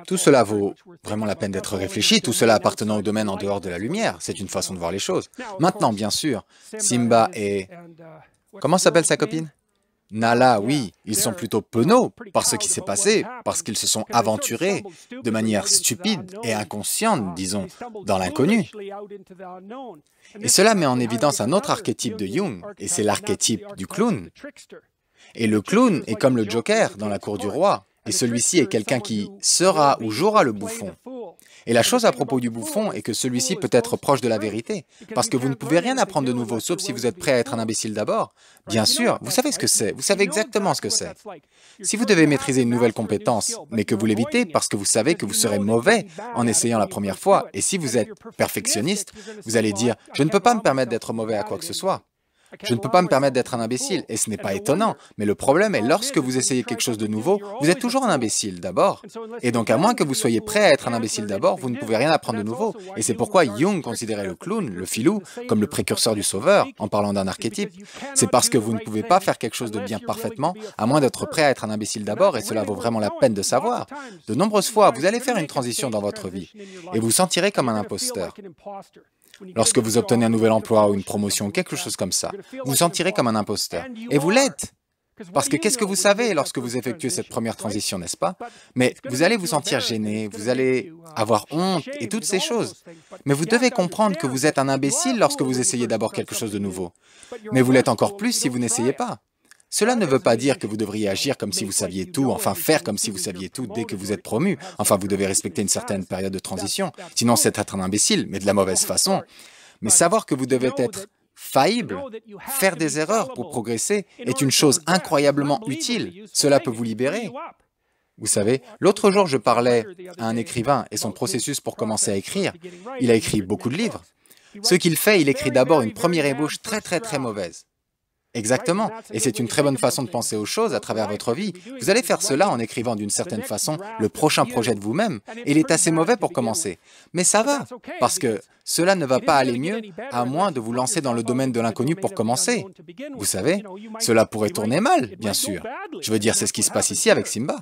Tout cela vaut vraiment la peine d'être réfléchi, tout cela appartenant au domaine en dehors de la lumière. C'est une façon de voir les choses. Maintenant, bien sûr, Simba et... Comment s'appelle sa copine? Nala, oui, ils sont plutôt penauds par ce qui s'est passé, parce qu'ils se sont aventurés de manière stupide et inconsciente, disons, dans l'inconnu. Et cela met en évidence un autre archétype de Jung, et c'est l'archétype du clown. Et le clown est comme le Joker dans la cour du roi, et celui-ci est quelqu'un qui sera ou jouera le bouffon. Et la chose à propos du bouffon est que celui-ci peut être proche de la vérité, parce que vous ne pouvez rien apprendre de nouveau, sauf si vous êtes prêt à être un imbécile d'abord. Bien sûr, vous savez ce que c'est, vous savez exactement ce que c'est. Si vous devez maîtriser une nouvelle compétence, mais que vous l'évitez parce que vous savez que vous serez mauvais en essayant la première fois, et si vous êtes perfectionniste, vous allez dire « je ne peux pas me permettre d'être mauvais à quoi que ce soit ». Je ne peux pas me permettre d'être un imbécile, et ce n'est pas étonnant, mais le problème est lorsque vous essayez quelque chose de nouveau, vous êtes toujours un imbécile d'abord. Et donc à moins que vous soyez prêt à être un imbécile d'abord, vous ne pouvez rien apprendre de nouveau. Et c'est pourquoi Jung considérait le clown, le filou, comme le précurseur du sauveur, en parlant d'un archétype. C'est parce que vous ne pouvez pas faire quelque chose de bien parfaitement, à moins d'être prêt à être un imbécile d'abord, et cela vaut vraiment la peine de savoir. De nombreuses fois, vous allez faire une transition dans votre vie, et vous sentirez comme un imposteur. Lorsque vous obtenez un nouvel emploi ou une promotion, quelque chose comme ça, vous vous sentirez comme un imposteur. Et vous l'êtes. Parce que qu'est-ce que vous savez lorsque vous effectuez cette première transition, n'est-ce pas? Mais vous allez vous sentir gêné, vous allez avoir honte et toutes ces choses. Mais vous devez comprendre que vous êtes un imbécile lorsque vous essayez d'abord quelque chose de nouveau. Mais vous l'êtes encore plus si vous n'essayez pas. Cela ne veut pas dire que vous devriez agir comme si vous saviez tout, enfin faire comme si vous saviez tout dès que vous êtes promu. Enfin, vous devez respecter une certaine période de transition. Sinon, c'est être un imbécile, mais de la mauvaise façon. Mais savoir que vous devez être faillible, faire des erreurs pour progresser, est une chose incroyablement utile. Cela peut vous libérer. Vous savez, l'autre jour, je parlais à un écrivain et son processus pour commencer à écrire. Il a écrit beaucoup de livres. Ce qu'il fait, il écrit d'abord une première ébauche très mauvaise. Exactement, et c'est une très bonne façon de penser aux choses à travers votre vie. Vous allez faire cela en écrivant d'une certaine façon le prochain projet de vous-même, et il est assez mauvais pour commencer. Mais ça va, parce que cela ne va pas aller mieux, à moins de vous lancer dans le domaine de l'inconnu pour commencer. Vous savez, cela pourrait tourner mal, bien sûr. Je veux dire, c'est ce qui se passe ici avec Simba.